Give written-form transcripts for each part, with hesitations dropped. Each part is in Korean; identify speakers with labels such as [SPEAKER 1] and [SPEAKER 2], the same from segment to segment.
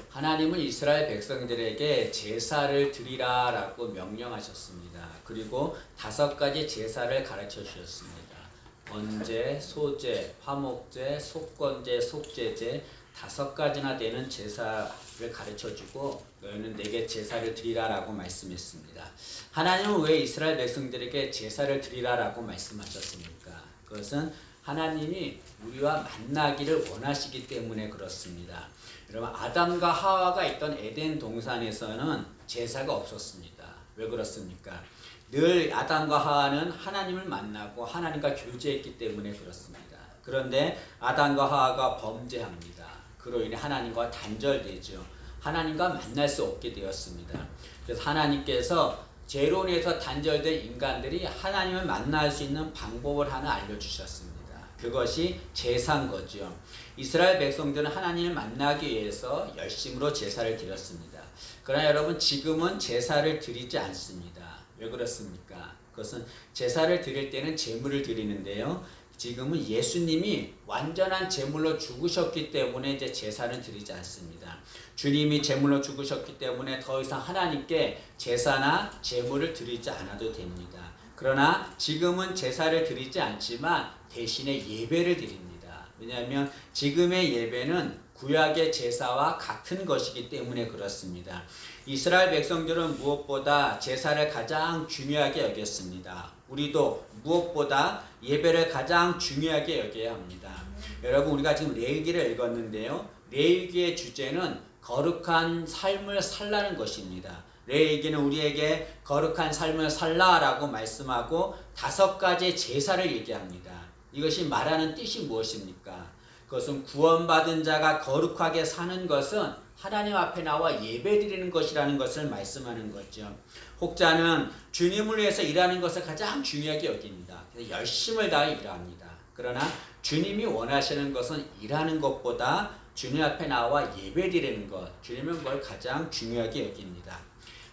[SPEAKER 1] 하나님은 이스라엘 백성들에게 제사를 드리라라고 명령하셨습니다. 그리고 5가지 제사를 가르쳐 주셨습니다. 번제, 소제, 화목제, 속건제, 속죄제 5가지나 되는 제사를 가르쳐 주고 너희는 내게 제사를 드리라라고 말씀했습니다. 하나님은 왜 이스라엘 백성들에게 제사를 드리라라고 말씀하셨습니까? 그것은 하나님이 우리와 만나기를 원하시기 때문에 그렇습니다. 여러분, 아담과 하와가 있던 에덴 동산에서는 제사가 없었습니다. 왜 그렇습니까? 늘 아담과 하와는 하나님을 만나고 하나님과 교제했기 때문에 그렇습니다. 그런데 아담과 하와가 범죄합니다. 그로 인해 하나님과 단절되죠. 하나님과 만날 수 없게 되었습니다. 그래서 하나님께서 죄론에서 단절된 인간들이 하나님을 만날 수 있는 방법을 하나 알려주셨습니다. 그것이 제사인 거죠. 이스라엘 백성들은 하나님을 만나기 위해서 열심으로 제사를 드렸습니다. 그러나 여러분, 지금은 제사를 드리지 않습니다. 왜 그렇습니까? 그것은 제사를 드릴 때는 제물을 드리는데요. 지금은 예수님이 완전한 제물로 죽으셨기 때문에 이제 제사는 드리지 않습니다. 주님이 제물로 죽으셨기 때문에 더 이상 하나님께 제사나 제물을 드리지 않아도 됩니다. 그러나 지금은 제사를 드리지 않지만 대신에 예배를 드립니다. 왜냐하면 지금의 예배는 구약의 제사와 같은 것이기 때문에 그렇습니다. 이스라엘 백성들은 무엇보다 제사를 가장 중요하게 여겼습니다. 우리도 무엇보다 예배를 가장 중요하게 여겨야 합니다. 여러분, 우리가 지금 레위기를 읽었는데요. 레위기의 주제는 거룩한 삶을 살라는 것입니다. 레위기는 우리에게 거룩한 삶을 살라라고 말씀하고 5가지 제사를 얘기합니다. 이것이 말하는 뜻이 무엇입니까? 그것은 구원받은 자가 거룩하게 사는 것은 하나님 앞에 나와 예배드리는 것이라는 것을 말씀하는 거죠. 혹자는 주님을 위해서 일하는 것을 가장 중요하게 여깁니다. 그래서 열심을 다해 일합니다. 그러나 주님이 원하시는 것은 일하는 것보다 주님 앞에 나와 예배드리는 것, 주님은 그걸 가장 중요하게 여깁니다.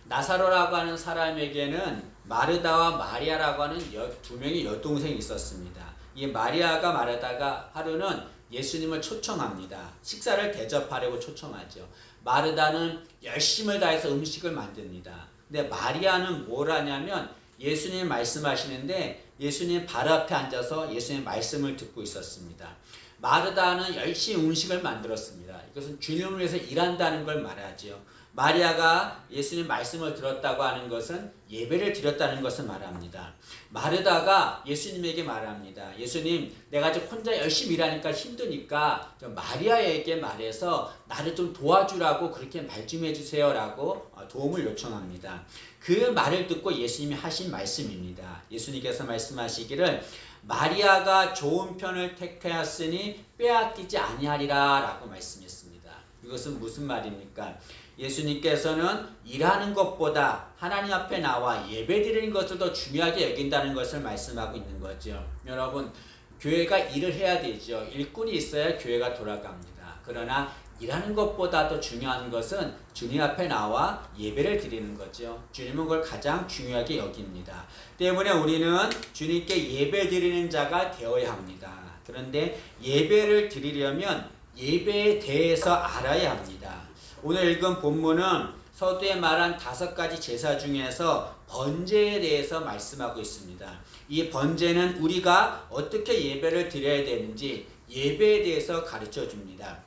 [SPEAKER 1] 나사로라고 하는 사람에게는 마르다와 마리아라고 하는 2명의 여동생이 있었습니다. 이 마리아가 말하다가 하루는 예수님을 초청합니다. 식사를 대접하려고 초청하죠. 마르다는 열심을 다해서 음식을 만듭니다. 근데 마리아는 뭘 하냐면 예수님 말씀하시는데 예수님 발 앞에 앉아서 예수님 말씀을 듣고 있었습니다. 마르다는 열심히 음식을 만들었습니다. 이것은 주님을 위해서 일한다는 걸 말하죠. 마리아가 예수님 말씀을 들었다고 하는 것은 예배를 드렸다는 것을 말합니다. 마르다가 예수님에게 말합니다. 예수님, 내가 지금 혼자 열심히 일하니까 힘드니까 마리아에게 말해서 나를 좀 도와주라고 그렇게 말 좀 해주세요 라고 도움을 요청합니다. 그 말을 듣고 예수님이 하신 말씀입니다. 예수님께서 말씀하시기를 마리아가 좋은 편을 택하였으니 빼앗기지 아니하리라 라고 말씀했습니다. 이것은 무슨 말입니까? 예수님께서는 일하는 것보다 하나님 앞에 나와 예배드리는 것을 더 중요하게 여긴다는 것을 말씀하고 있는 거죠. 여러분, 교회가 일을 해야 되죠. 일꾼이 있어야 교회가 돌아갑니다. 그러나 일하는 것보다 더 중요한 것은 주님 앞에 나와 예배를 드리는 거죠. 주님은 그걸 가장 중요하게 여깁니다. 때문에 우리는 주님께 예배 드리는 자가 되어야 합니다. 그런데 예배를 드리려면 예배에 대해서 알아야 합니다. 오늘 읽은 본문은 서두에 말한 5가지 제사 중에서 번제에 대해서 말씀하고 있습니다. 이 번제는 우리가 어떻게 예배를 드려야 되는지 예배에 대해서 가르쳐 줍니다.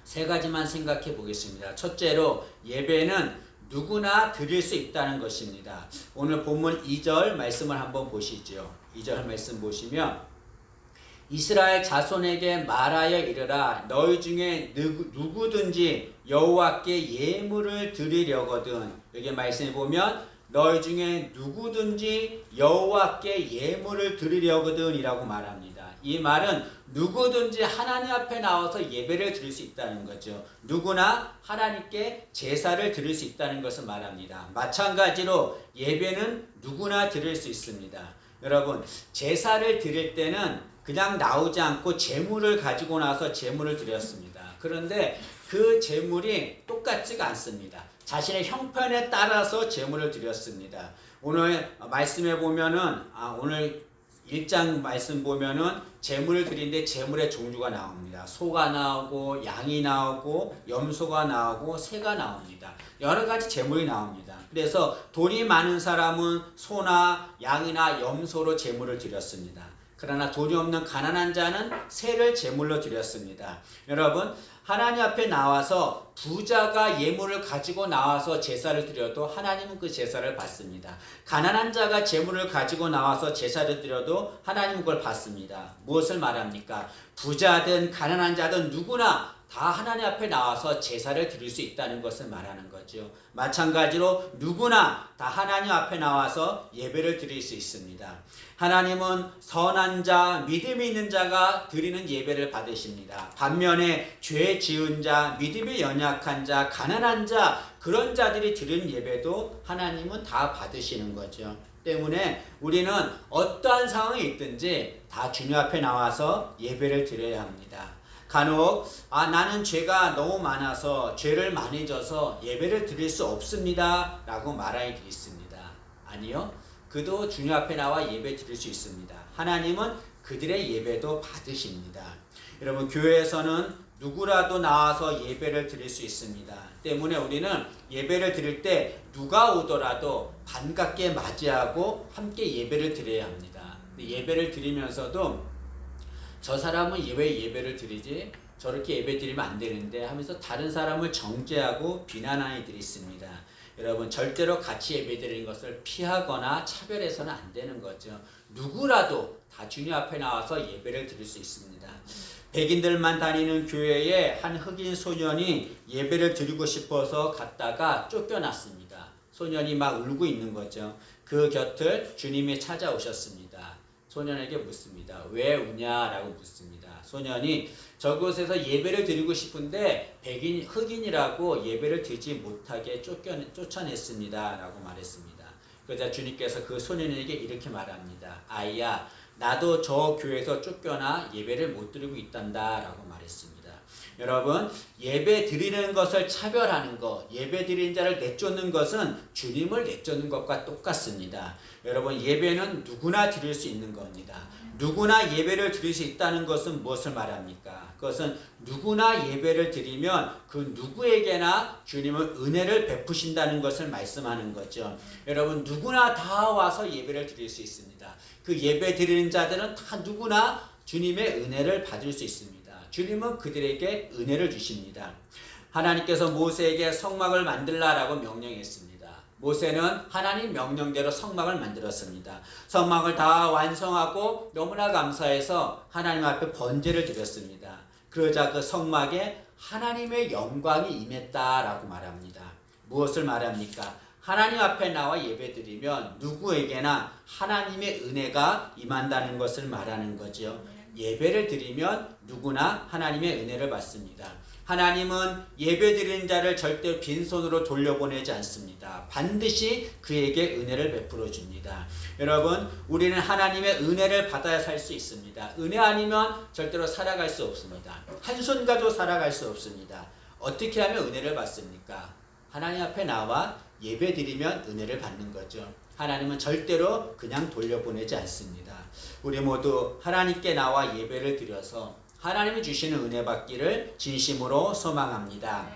[SPEAKER 1] 3가지만 생각해 보겠습니다. 첫째로, 예배는 누구나 드릴 수 있다는 것입니다. 오늘 본문 2절 말씀을 한번 보시죠. 2절 말씀 보시면 이스라엘 자손에게 말하여 이르라. 너희 중에 누구든지 여호와께 예물을 드리려거든. 여기 말씀해 보면 너희 중에 누구든지 여호와께 예물을 드리려거든 이라고 말합니다. 이 말은 누구든지 하나님 앞에 나와서 예배를 드릴 수 있다는 거죠. 누구나 하나님께 제사를 드릴 수 있다는 것을 말합니다. 마찬가지로 예배는 누구나 드릴 수 있습니다. 여러분, 제사를 드릴 때는 그냥 나오지 않고 제물을 가지고 나서 제물을 드렸습니다. 그런데 그 제물이 똑같지가 않습니다. 자신의 형편에 따라서 제물을 드렸습니다. 오늘 말씀해 보면은 오늘 1장 말씀 보면은 제물을 드리는데 제물의 종류가 나옵니다. 소가 나오고 양이 나오고 염소가 나오고 새가 나옵니다. 여러 가지 제물이 나옵니다. 그래서 돈이 많은 사람은 소나 양이나 염소로 제물을 드렸습니다. 그러나 돈이 없는 가난한 자는 새를 제물로 드렸습니다. 여러분, 하나님 앞에 나와서 부자가 예물을 가지고 나와서 제사를 드려도 하나님은 그 제사를 받습니다. 가난한 자가 제물을 가지고 나와서 제사를 드려도 하나님은 그걸 받습니다. 무엇을 말합니까? 부자든 가난한 자든 누구나 다 하나님 앞에 나와서 제사를 드릴 수 있다는 것을 말하는 거죠. 마찬가지로 누구나 다 하나님 앞에 나와서 예배를 드릴 수 있습니다. 하나님은 선한 자, 믿음이 있는 자가 드리는 예배를 받으십니다. 반면에 죄 지은 자, 믿음이 연약한 자, 가난한 자, 그런 자들이 드리는 예배도 하나님은 다 받으시는 거죠. 때문에 우리는 어떠한 상황이 있든지 다 주님 앞에 나와서 예배를 드려야 합니다. 간혹 나는 죄가 너무 많아서 죄를 많이 져서 예배를 드릴 수 없습니다 라고 말하는 게 있습니다. 아니요, 그도 주님 앞에 나와 예배 드릴 수 있습니다. 하나님은 그들의 예배도 받으십니다. 여러분, 교회에서는 누구라도 나와서 예배를 드릴 수 있습니다. 때문에 우리는 예배를 드릴 때 누가 오더라도 반갑게 맞이하고 함께 예배를 드려야 합니다. 예배를 드리면서도 저 사람은 왜 예배를 드리지? 저렇게 예배 드리면 안 되는데 하면서 다른 사람을 정죄하고 비난하는 이들이 있습니다. 여러분, 절대로 같이 예배 드리는 것을 피하거나 차별해서는 안 되는 거죠. 누구라도 다 주님 앞에 나와서 예배를 드릴 수 있습니다. 백인들만 다니는 교회에 한 흑인 소년이 예배를 드리고 싶어서 갔다가 쫓겨났습니다. 소년이 막 울고 있는 거죠. 그 곁을 주님이 찾아오셨습니다. 소년에게 묻습니다. 왜 우냐라고 묻습니다. 소년이 저곳에서 예배를 드리고 싶은데 흑인이라고 예배를 드리지 못하게 쫓아냈습니다 라고 말했습니다. 그러자 주님께서 그 소년에게 이렇게 말합니다. 아이야, 나도 저 교회에서 쫓겨나 예배를 못 드리고 있단다 라고 말했습니다. 여러분, 예배 드리는 것을 차별하는 것, 예배 드리는 자를 내쫓는 것은 주님을 내쫓는 것과 똑같습니다. 여러분, 예배는 누구나 드릴 수 있는 겁니다. 누구나 예배를 드릴 수 있다는 것은 무엇을 말합니까? 그것은 누구나 예배를 드리면 그 누구에게나 주님은 은혜를 베푸신다는 것을 말씀하는 거죠. 여러분, 누구나 다 와서 예배를 드릴 수 있습니다. 그 예배 드리는 자들은 다 누구나 주님의 은혜를 받을 수 있습니다. 주님은 그들에게 은혜를 주십니다. 하나님께서 모세에게 성막을 만들라라고 명령했습니다. 모세는 하나님 명령대로 성막을 만들었습니다. 성막을 다 완성하고 너무나 감사해서 하나님 앞에 번제를 드렸습니다. 그러자 그 성막에 하나님의 영광이 임했다라고 말합니다. 무엇을 말합니까? 하나님 앞에 나와 예배드리면 누구에게나 하나님의 은혜가 임한다는 것을 말하는 거죠. 예배를 드리면 누구나 하나님의 은혜를 받습니다. 하나님은 예배드리는 자를 절대 빈손으로 돌려보내지 않습니다. 반드시 그에게 은혜를 베풀어 줍니다. 여러분, 우리는 하나님의 은혜를 받아야 살 수 있습니다. 은혜 아니면 절대로 살아갈 수 없습니다. 한손 가지고 살아갈 수 없습니다. 어떻게 하면 은혜를 받습니까? 하나님 앞에 나와 예배드리면 은혜를 받는 거죠. 하나님은 절대로 그냥 돌려보내지 않습니다. 우리 모두 하나님께 나와 예배를 드려서 하나님이 주시는 은혜 받기를 진심으로 소망합니다.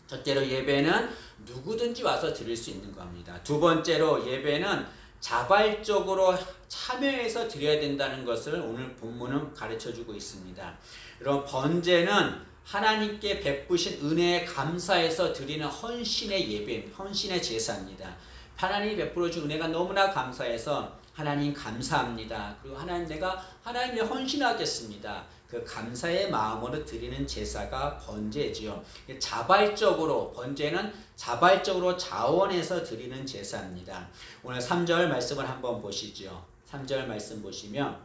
[SPEAKER 1] 첫째로 예배는 누구든지 와서 드릴 수 있는 겁니다. 두 번째로 예배는 자발적으로 참여해서 드려야 된다는 것을 오늘 본문은 가르쳐주고 있습니다. 여러분, 번제는 하나님께 베푸신 은혜에 감사해서 드리는 헌신의 예배, 헌신의 제사입니다. 하나님이 베풀어준 은혜가 너무나 감사해서 하나님 감사합니다. 그리고 하나님, 내가 하나님에 헌신하겠습니다. 그 감사의 마음으로 드리는 제사가 번제지요. 자발적으로, 번제는 자발적으로 자원해서 드리는 제사입니다. 오늘 3절 말씀을 한번 보시죠. 3절 말씀 보시면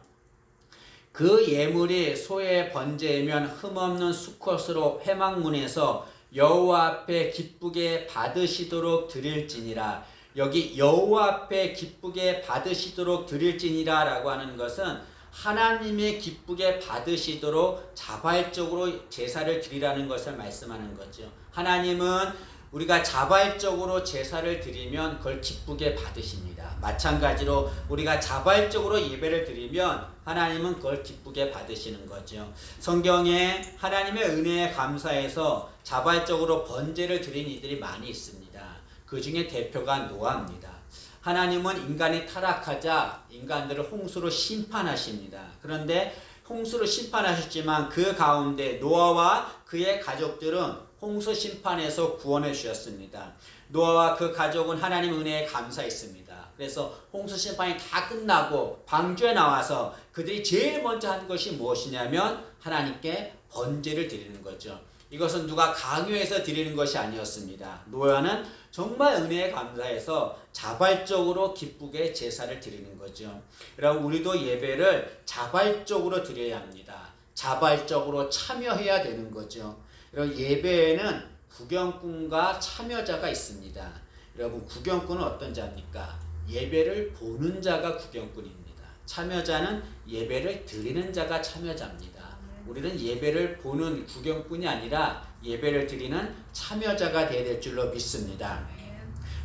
[SPEAKER 1] 그 예물이 소의 번제이면 흠없는 수컷으로 회막문에서 여호와 앞에 기쁘게 받으시도록 드릴지니라. 여기 여호와 앞에 기쁘게 받으시도록 드릴지니라 라고 하는 것은 하나님의 기쁘게 받으시도록 자발적으로 제사를 드리라는 것을 말씀하는 거죠. 하나님은 우리가 자발적으로 제사를 드리면 그걸 기쁘게 받으십니다. 마찬가지로 우리가 자발적으로 예배를 드리면 하나님은 그걸 기쁘게 받으시는 거죠. 성경에 하나님의 은혜에 감사해서 자발적으로 번제를 드린 이들이 많이 있습니다. 그 중에 대표가 노아입니다. 하나님은 인간이 타락하자 인간들을 홍수로 심판하십니다. 그런데 홍수로 심판하셨지만 그 가운데 노아와 그의 가족들은 홍수 심판에서 구원해 주셨습니다. 노아와 그 가족은 하나님 은혜에 감사했습니다. 그래서 홍수 심판이 다 끝나고 방주에 나와서 그들이 제일 먼저 한 것이 무엇이냐면 하나님께 번제를 드리는 거죠. 이것은 누가 강요해서 드리는 것이 아니었습니다. 노아는 정말 은혜에 감사해서 자발적으로 기쁘게 제사를 드리는 거죠. 여러분, 우리도 예배를 자발적으로 드려야 합니다. 자발적으로 참여해야 되는 거죠. 여러분, 예배에는 구경꾼과 참여자가 있습니다. 여러분, 구경꾼은 어떤 자입니까? 예배를 보는 자가 구경꾼입니다. 참여자는 예배를 드리는 자가 참여자입니다. 우리는 예배를 보는 구경꾼이 아니라 예배를 드리는 참여자가 되어야 될 줄로 믿습니다.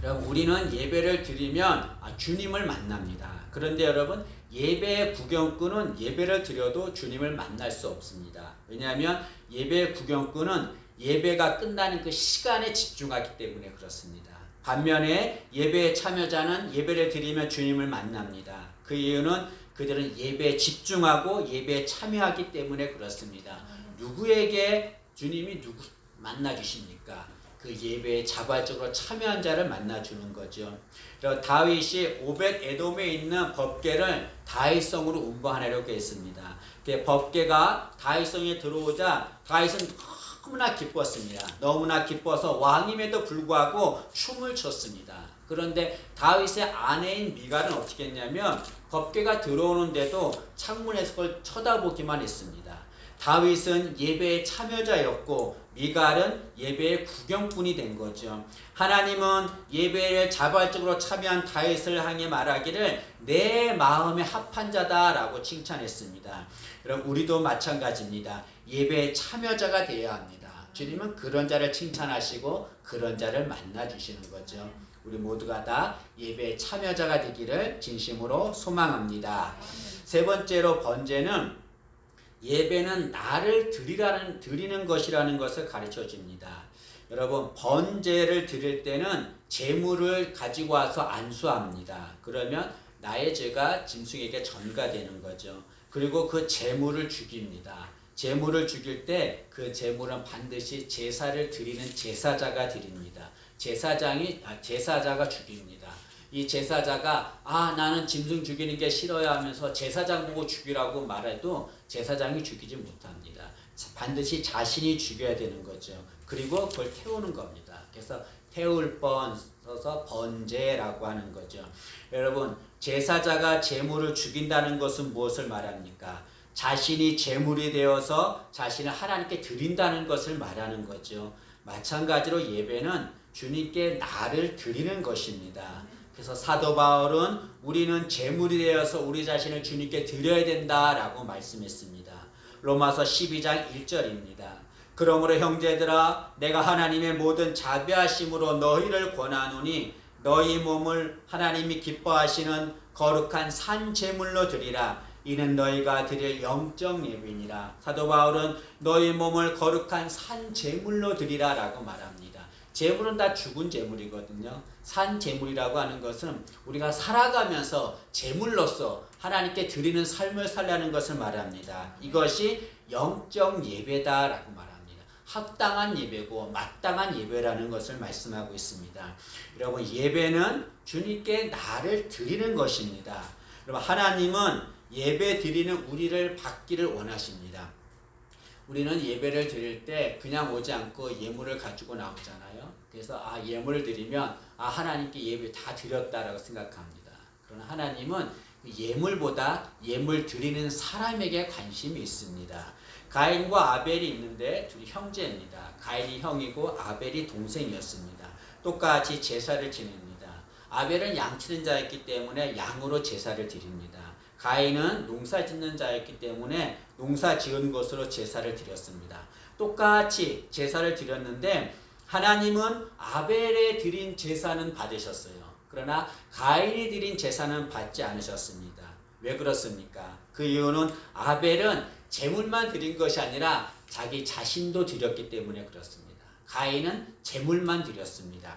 [SPEAKER 1] 여러분, 우리는 예배를 드리면 주님을 만납니다. 그런데 여러분, 예배의 구경꾼은 예배를 드려도 주님을 만날 수 없습니다. 왜냐하면 예배의 구경꾼은 예배가 끝나는 그 시간에 집중하기 때문에 그렇습니다. 반면에 예배의 참여자는 예배를 드리면 주님을 만납니다. 그 이유는 그들은 예배에 집중하고 예배에 참여하기 때문에 그렇습니다. 누구에게 주님이 누구 만나주십니까? 그 예배에 자발적으로 참여한 자를 만나주는 거죠. 다윗이 오벳 에돔에 있는 법궤를 다윗성으로 운반하려고 했습니다. 법궤가 다윗성에 들어오자 다윗은 너무나 기뻤습니다. 너무나 기뻐서 왕임에도 불구하고 춤을 췄습니다. 그런데 다윗의 아내인 미갈은 어떻게 했냐면 법궤가 들어오는데도 창문에서 그걸 쳐다보기만 했습니다. 다윗은 예배의 참여자였고 미갈은 예배의 구경꾼이 된 거죠. 하나님은 예배에 자발적으로 참여한 다윗을 향해 말하기를 내 마음에 합한 자다라고 칭찬했습니다. 여러분, 우리도 마찬가지입니다. 예배의 참여자가 되어야 합니다. 주님은 그런 자를 칭찬하시고 그런 자를 만나주시는 거죠. 우리 모두가 다 예배의 참여자가 되기를 진심으로 소망합니다. 세 번째로 번제는 예배는 나를 드리는 것이라는 것을 가르쳐 줍니다. 여러분, 번제를 드릴 때는 제물을 가지고 와서 안수합니다. 그러면 나의 죄가 짐승에게 전가되는 거죠. 그리고 그 제물을 죽입니다. 제물을 죽일 때 그 제물은 반드시 제사를 드리는 제사자가 드립니다. 제사자가 죽입니다. 이 제사자가 나는 짐승 죽이는 게 싫어야 하면서 제사장 보고 죽이라고 말해도 제사장이 죽이지 못합니다. 반드시 자신이 죽여야 되는 거죠. 그리고 그걸 태우는 겁니다. 그래서 태울 번 써서 번제라고 하는 거죠. 여러분, 제사자가 제물을 죽인다는 것은 무엇을 말합니까? 자신이 제물이 되어서 자신을 하나님께 드린다는 것을 말하는 거죠. 마찬가지로 예배는 주님께 나를 드리는 것입니다. 그래서 사도 바울은 우리는 제물이 되어서 우리 자신을 주님께 드려야 된다라고 말씀했습니다. 로마서 12장 1절입니다. 그러므로 형제들아, 내가 하나님의 모든 자비하심으로 너희를 권하노니 너희 몸을 하나님이 기뻐하시는 거룩한 산 제물로 드리라. 이는 너희가 드릴 영적 예배니라. 사도 바울은 너희 몸을 거룩한 산 제물로 드리라 라고 말합니다. 제물은 다 죽은 제물이거든요. 산 제물이라고 하는 것은 우리가 살아가면서 제물로서 하나님께 드리는 삶을 살라는 것을 말합니다. 이것이 영적 예배다라고 말합니다. 합당한 예배고 마땅한 예배라는 것을 말씀하고 있습니다. 여러분, 예배는 주님께 나를 드리는 것입니다. 여러분, 하나님은 예배 드리는 우리를 받기를 원하십니다. 우리는 예배를 드릴 때 그냥 오지 않고 예물을 가지고 나오잖아요. 그래서 예물을 드리면 하나님께 예배 다 드렸다라고 생각합니다. 그러나 하나님은 예물보다 예물 드리는 사람에게 관심이 있습니다. 가인과 아벨이 있는데 둘이 형제입니다. 가인이 형이고 아벨이 동생이었습니다. 똑같이 제사를 지냅니다. 아벨은 양치는 자였기 때문에 양으로 제사를 드립니다. 가인은 농사 짓는 자였기 때문에 농사 지은 것으로 제사를 드렸습니다. 똑같이 제사를 드렸는데 하나님은 아벨에 드린 제사는 받으셨어요. 그러나 가인이 드린 제사는 받지 않으셨습니다. 왜 그렇습니까? 그 이유는 아벨은 제물만 드린 것이 아니라 자기 자신도 드렸기 때문에 그렇습니다. 가인은 제물만 드렸습니다.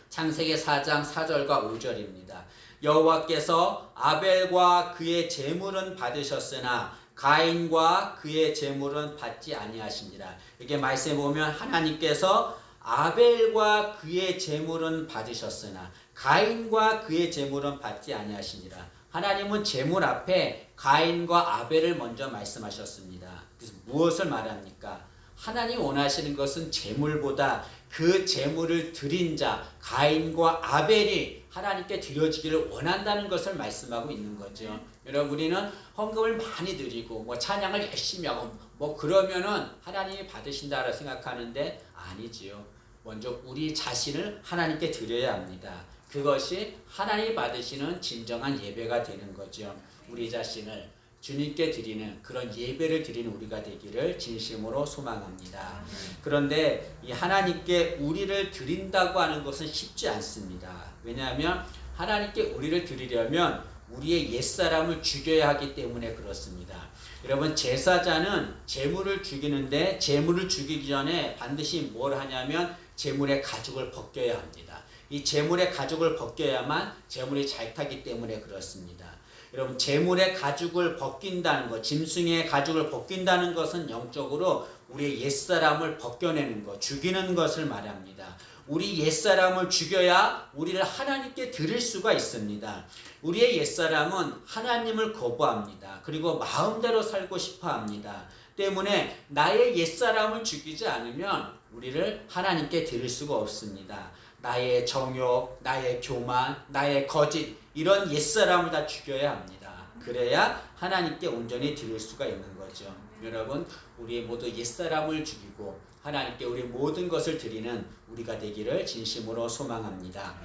[SPEAKER 1] 창세기 4장 4절과 5절입니다. 여호와께서 아벨과 그의 제물은 받으셨으나 가인과 그의 제물은 받지 아니하시니라. 이게 말씀에 보면 하나님께서 아벨과 그의 제물은 받으셨으나 가인과 그의 제물은 받지 아니하시니라. 하나님은 제물 앞에 가인과 아벨을 먼저 말씀하셨습니다. 그래서 무엇을 말합니까? 하나님 원하시는 것은 제물보다 그 제물을 드린 자 가인과 아벨이 하나님께 드려지기를 원한다는 것을 말씀하고 있는 거죠. 여러분, 우리는 헌금을 많이 드리고 찬양을 열심히 하고 그러면은 하나님이 받으신다고 생각하는데 아니지요. 먼저 우리 자신을 하나님께 드려야 합니다. 그것이 하나님이 받으시는 진정한 예배가 되는 거죠. 우리 자신을 주님께 드리는 그런 예배를 드리는 우리가 되기를 진심으로 소망합니다. 그런데 이 하나님께 우리를 드린다고 하는 것은 쉽지 않습니다. 왜냐하면 하나님께 우리를 드리려면 우리의 옛사람을 죽여야 하기 때문에 그렇습니다. 여러분, 제사자는 제물을 죽이는데 제물을 죽이기 전에 반드시 뭘 하냐면 제물의 가죽을 벗겨야 합니다. 이 제물의 가죽을 벗겨야만 제물이 잘 타기 때문에 그렇습니다. 여러분, 제물의 가죽을 벗긴다는 것, 짐승의 가죽을 벗긴다는 것은 영적으로 우리의 옛사람을 벗겨내는 것, 죽이는 것을 말합니다. 우리 옛사람을 죽여야 우리를 하나님께 드릴 수가 있습니다. 우리의 옛사람은 하나님을 거부합니다. 그리고 마음대로 살고 싶어 합니다. 때문에 나의 옛사람을 죽이지 않으면 우리를 하나님께 드릴 수가 없습니다. 나의 정욕, 나의 교만, 나의 거짓, 이런 옛사람을 다 죽여야 합니다. 그래야 하나님께 온전히 드릴 수가 있는 거죠. 여러분, 우리 모두 옛사람을 죽이고 하나님께 우리 모든 것을 드리는 우리가 되기를 진심으로 소망합니다.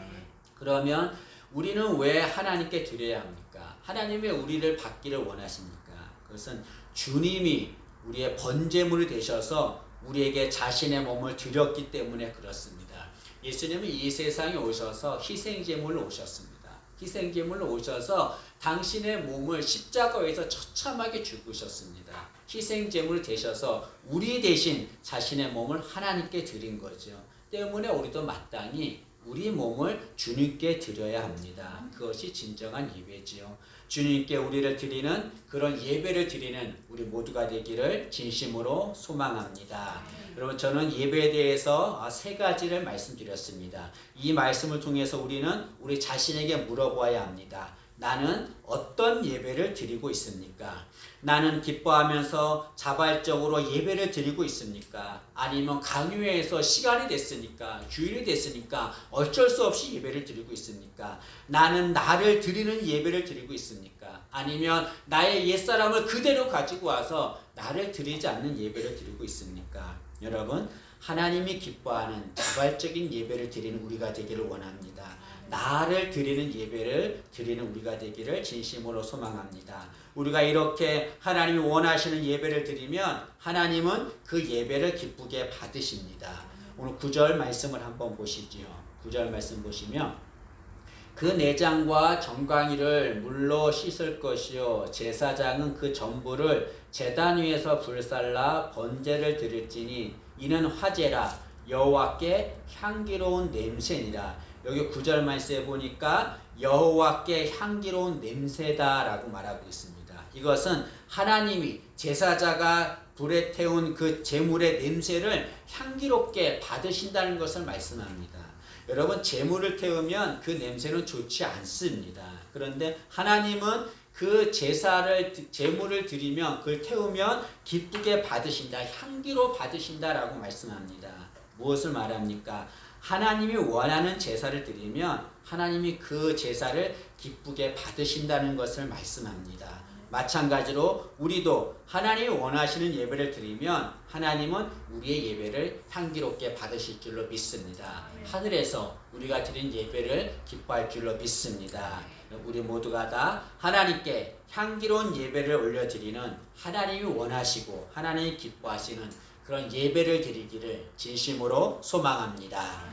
[SPEAKER 1] 그러면 우리는 왜 하나님께 드려야 합니까? 하나님이 우리를 받기를 원하십니까? 그것은 주님이 우리의 번제물이 되셔서 우리에게 자신의 몸을 드렸기 때문에 그렇습니다. 예수님은 이 세상에 오셔서 희생제물로 오셨습니다. 희생제물로 오셔서 당신의 몸을 십자가에서 처참하게 죽으셨습니다. 희생제물 되셔서 우리 대신 자신의 몸을 하나님께 드린 거죠. 때문에 우리도 마땅히 우리 몸을 주님께 드려야 합니다. 그것이 진정한 예배지요. 주님께 우리를 드리는 그런 예배를 드리는 우리 모두가 되기를 진심으로 소망합니다. 여러분, 저는 예배에 대해서 세 가지를 말씀드렸습니다. 이 말씀을 통해서 우리는 우리 자신에게 물어보아야 합니다. 나는 어떤 예배를 드리고 있습니까? 나는 기뻐하면서 자발적으로 예배를 드리고 있습니까? 아니면 강요해서 시간이 됐으니까, 주일이 됐으니까 어쩔 수 없이 예배를 드리고 있습니까? 나는 나를 드리는 예배를 드리고 있습니까? 아니면 나의 옛사람을 그대로 가지고 와서 나를 드리지 않는 예배를 드리고 있습니까? 여러분, 하나님이 기뻐하는 자발적인 예배를 드리는 우리가 되기를 원합니다. 나를 드리는 예배를 드리는 우리가 되기를 진심으로 소망합니다. 우리가 이렇게 하나님이 원하시는 예배를 드리면 하나님은 그 예배를 기쁘게 받으십니다. 오늘 9절 말씀을 한번 보시지요. 9절 말씀 보시면 그 내장과 정강이를 물로 씻을 것이요 제사장은 그 전부를 제단 위에서 불살라 번제를 드릴지니 이는 화제라 여호와께 향기로운 냄새니라. 여기 9절 말씀에 보니까 여호와께 향기로운 냄새다라고 말하고 있습니다. 이것은 하나님이 제사자가 불에 태운 그 제물의 냄새를 향기롭게 받으신다는 것을 말씀합니다. 여러분, 제물을 태우면 그 냄새는 좋지 않습니다. 그런데 하나님은 그 제물을 드리면 그걸 태우면 기쁘게 받으신다, 향기로 받으신다라고 말씀합니다. 무엇을 말합니까? 하나님이 원하는 제사를 드리면 하나님이 그 제사를 기쁘게 받으신다는 것을 말씀합니다. 마찬가지로 우리도 하나님이 원하시는 예배를 드리면 하나님은 우리의 예배를 향기롭게 받으실 줄로 믿습니다. 하늘에서 우리가 드린 예배를 기뻐할 줄로 믿습니다. 우리 모두가 다 하나님께 향기로운 예배를 올려드리는 하나님이 원하시고 하나님이 기뻐하시는 그런 예배를 드리기를 진심으로 소망합니다.